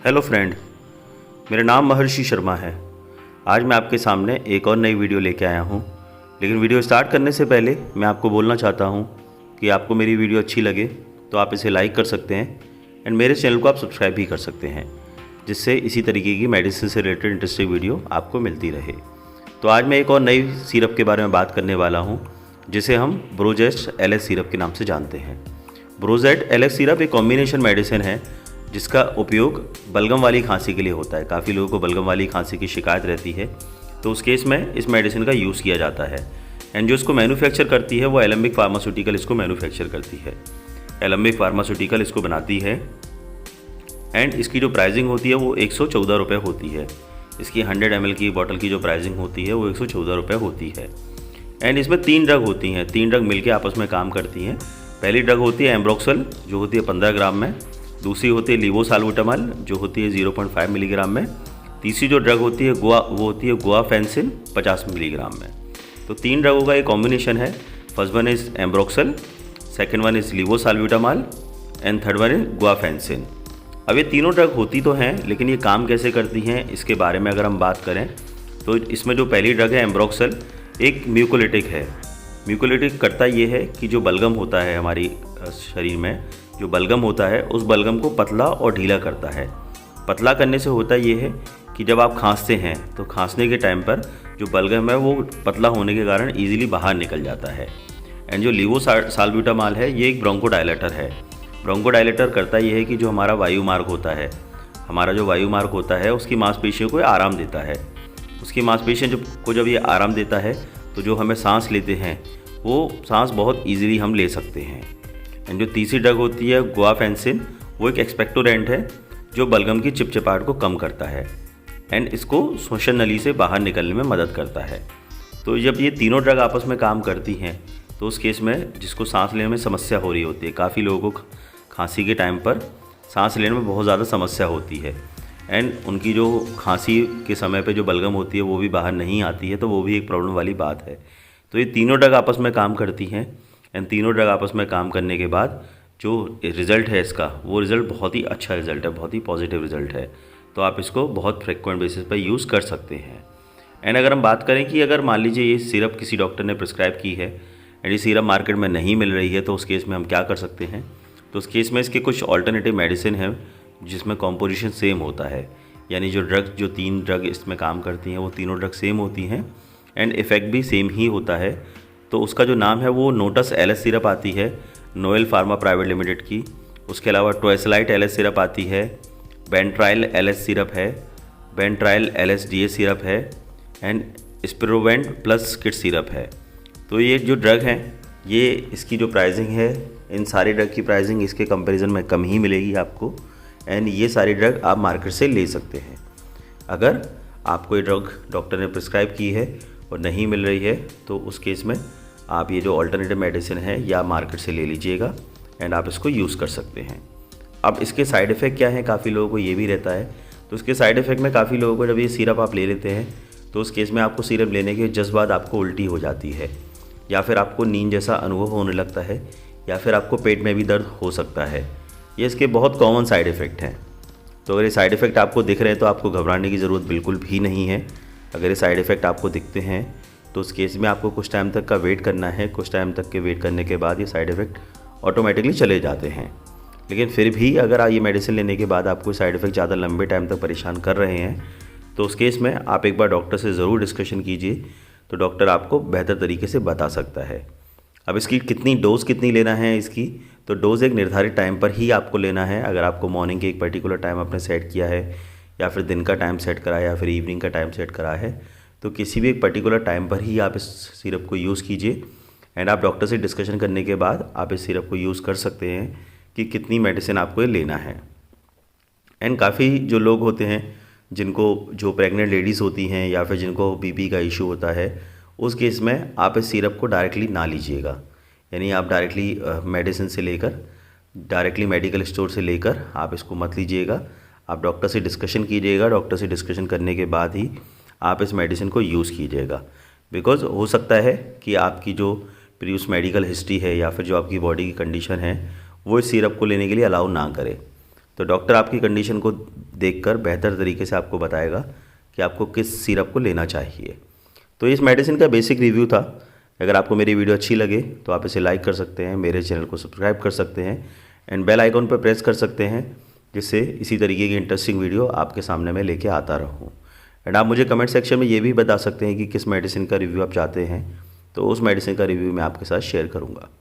Hello friend, मेरा नाम महर्षि शर्मा है। आज मैं आपके सामने एक और नई वीडियो लेके आया हूँ। लेकिन वीडियो स्टार्ट करने से पहले मैं आपको बोलना चाहता हूँ कि आपको मेरी वीडियो अच्छी लगे तो आप इसे लाइक कर सकते हैं एंड मेरे चैनल को आप सब्सक्राइब भी कर सकते हैं, जिससे इसी तरीके की मेडिसिन से रिलेटेड इंटरेस्टिंग वीडियो आपको मिलती रहे। तो आज मैं एक और नई सिरप के बारे में बात करने वाला हूँ, जिसे हम ब्रोजेस्ट एलएस सिरप के नाम से जानते हैं। ब्रोजेट एलएस सिरप एक कॉम्बिनेशन मेडिसिन है जिसका उपयोग बलगम वाली खांसी के लिए होता है। काफ़ी लोगों को बलगम वाली खांसी की शिकायत रहती है, तो उस केस में इस मेडिसिन का यूज़ किया जाता है। एंड जो इसको मैन्युफैक्चर करती है वो एलेम्बिक फार्मास्यूटिकल इसको मैन्युफैक्चर करती है। एलेम्बिक फार्मास्यूटिकल इसको बनाती है एंड इसकी जो प्राइसिंग होती है वो 114 रुपये होती है। इसकी 100 ml की बॉटल की जो प्राइसिंग होती है वो 114 रुपये होती है। एंड इसमें 3 ड्रग होती हैं, 3 ड्रग मिलकर आपस में काम करती हैं। पहली ड्रग होती है एम्ब्रोक्सल, जो होती है 15 ग्राम में। दूसरी होती है लीवोसाल्बुटामॉल, जो होती है 0.5 मिलीग्राम में। तीसरी जो ड्रग होती है वो होती है गुआफेंसिन 50 मिलीग्राम में। तो 3 ड्रगों का एक कॉम्बिनेशन है। First one is ambroxol, second one is levosalbutamol and third one is guaifenesin. अब ये तीनों ड्रग होती तो हैं, लेकिन ये काम कैसे करती हैं इसके बारे में अगर हम बात करें तो इसमें जो पहली ड्रग है एम्ब्रोक्सल, एक म्यूकोलिटिक है। म्यूकोलिटिक करता ये है कि जो बलगम होता है हमारी शरीर में, जो बलगम होता है उस बलगम को पतला और ढीला करता है। पतला करने से होता ये है कि जब आप खांसते हैं तो खांसने के टाइम पर जो बलगम है वो पतला होने के कारण ईजिली बाहर निकल जाता है। एंड जो लीवोसाल्बुटामॉल है ये एक ब्रोंकोडायलेटर है। ब्रोंकोडायलेटर करता ये है कि जो हमारा वायु मार्ग होता है, हमारा जो वायु मार्ग होता है उसकी मांसपेशियों को आराम देता है। उसकी मांसपेशियों को जब ये आराम देता है तो जो हमें सांस लेते हैं वो सांस बहुत ईजिली हम ले सकते हैं। एंड जो तीसरी ड्रग होती है गुआफेंसिन, वो एक एक्सपेक्टोरेंट है जो बलगम की चिपचिपाहट को कम करता है एंड इसको श्वसन नली से बाहर निकलने में मदद करता है। तो जब ये तीनों ड्रग आपस में काम करती हैं तो उस केस में जिसको सांस लेने में समस्या हो रही होती है, काफ़ी लोगों को खांसी के टाइम पर सांस लेने में बहुत ज़्यादा समस्या होती है एंड उनकी जो खांसी के समय पे जो बलगम होती है वो भी बाहर नहीं आती है, तो वो भी एक प्रॉब्लम वाली बात है। तो ये तीनों ड्रग आपस में काम करती हैं एंड तीनों ड्रग आपस में काम करने के बाद जो रिज़ल्ट है इसका, वो रिज़ल्ट बहुत ही अच्छा रिज़ल्ट है, बहुत ही पॉजिटिव रिज़ल्ट है। तो आप इसको बहुत फ्रिक्वेंट बेसिस पर यूज़ कर सकते हैं। एंड अगर हम बात करें कि अगर मान लीजिए ये सिरप किसी डॉक्टर ने प्रिस्क्राइब की है एंड ये सिरप मार्केट में नहीं मिल रही है, तो उस केस में हम क्या कर सकते हैं? तो उस केस में इसके कुछ ऑल्टरनेटिव मेडिसिन हैं जिसमें कॉम्पोजिशन सेम होता है। यानी जो 3 ड्रग इसमें काम करती हैं वो तीनों ड्रग सेम होती हैं एंड इफ़ेक्ट भी सेम ही होता है। तो उसका जो नाम है वो नोटस एलएस सिरप आती है, नोएल फार्मा प्राइवेट लिमिटेड की। उसके अलावा टोएसलाइट एलएस सिरप आती है, बेंट्राइल एलएस सिरप है, बेंट्राइल एलएसडीए सिरप है एंड स्पिरोवेंट प्लस किट सिरप है। तो ये जो ड्रग हैं, ये इसकी जो प्राइसिंग है, इन सारी ड्रग की प्राइसिंग इसके कंपैरिजन में कम ही मिलेगी आपको एंड ये सारी ड्रग आप मार्केट से ले सकते हैं। अगर आपको ये ड्रग डॉक्टर ने प्रिस्क्राइब की है और नहीं मिल रही है तो उस केस में आप ये जो ऑल्टरनेटिव मेडिसिन है या मार्केट से ले लीजिएगा एंड आप इसको यूज़ कर सकते हैं। अब इसके साइड इफ़ेक्ट क्या हैं, काफ़ी लोगों को ये भी रहता है। तो इसके साइड इफ़ेक्ट में काफ़ी लोगों को जब ये सिरप आप ले लेते हैं तो उस केस में आपको सिरप लेने के जस्ट बाद आपको उल्टी हो जाती है, या फिर आपको नींद जैसा अनुभव होने लगता है, या फिर आपको पेट में भी दर्द हो सकता है। ये इसके बहुत कॉमन साइड इफ़ेक्ट हैं। तो अगर ये साइड इफ़ेक्ट आपको दिख रहे हैं तो आपको घबराने की ज़रूरत बिल्कुल भी नहीं है। अगर ये साइड इफ़ेक्ट आपको दिखते हैं तो उस केस में आपको कुछ टाइम तक का वेट करना है। कुछ टाइम तक के वेट करने के बाद ये साइड इफ़ेक्ट ऑटोमेटिकली चले जाते हैं। लेकिन फिर भी अगर ये मेडिसिन लेने के बाद आपको साइड इफ़ेक्ट ज़्यादा लंबे टाइम तक परेशान कर रहे हैं तो उस केस में आप एक बार डॉक्टर से ज़रूर डिस्कशन कीजिए, तो डॉक्टर आपको बेहतर तरीके से बता सकता है। अब इसकी डोज़ कितनी लेना है इसकी, तो डोज़ एक निर्धारित टाइम पर ही आपको लेना है। अगर आपको मॉर्निंग के एक पर्टिकुलर टाइम आपने सेट किया है, या फिर दिन का टाइम सेट करा है, या फिर इवनिंग का टाइम सेट करा है, तो किसी भी एक पर्टिकुलर टाइम पर ही आप इस सिरप को यूज़ कीजिए एंड आप डॉक्टर से डिस्कशन करने के बाद आप इस सिरप को यूज़ कर सकते हैं कि कितनी मेडिसिन आपको ये लेना है। एंड काफ़ी जो लोग होते हैं जिनको, जो प्रेग्नेंट लेडीज़ होती हैं या फिर जिनको बीपी का इशू होता है, उस केस में आप इस सिरप को डायरेक्टली ना लीजिएगा। यानी आप डायरेक्टली मेडिसिन से लेकर, डायरेक्टली मेडिकल स्टोर से लेकर आप इसको मत लीजिएगा। आप डॉक्टर से डिस्कशन कीजिएगा। डॉक्टर से डिस्कशन करने के बाद ही आप इस मेडिसिन को यूज़ कीजिएगा। बिकॉज़ हो सकता है कि आपकी जो प्रीवियस मेडिकल हिस्ट्री है या फिर जो आपकी बॉडी की कंडीशन है वो इस सिरप को लेने के लिए अलाउ ना करे। तो डॉक्टर आपकी कंडीशन को देखकर बेहतर तरीके से आपको बताएगा कि आपको किस सिरप को लेना चाहिए। तो इस मेडिसिन का बेसिक रिव्यू था। अगर आपको मेरी वीडियो अच्छी लगे तो आप इसे लाइक कर सकते हैं, मेरे चैनल को सब्सक्राइब कर सकते हैं एंड बेल आइकॉन पर प्रेस कर सकते हैं, जिससे इसी तरीके की इंटरेस्टिंग वीडियो आपके सामने मैं लेके आता रहूँ। एंड आप मुझे कमेंट सेक्शन में ये भी बता सकते हैं कि किस मेडिसिन का रिव्यू आप चाहते हैं, तो उस मेडिसिन का रिव्यू मैं आपके साथ शेयर करूँगा।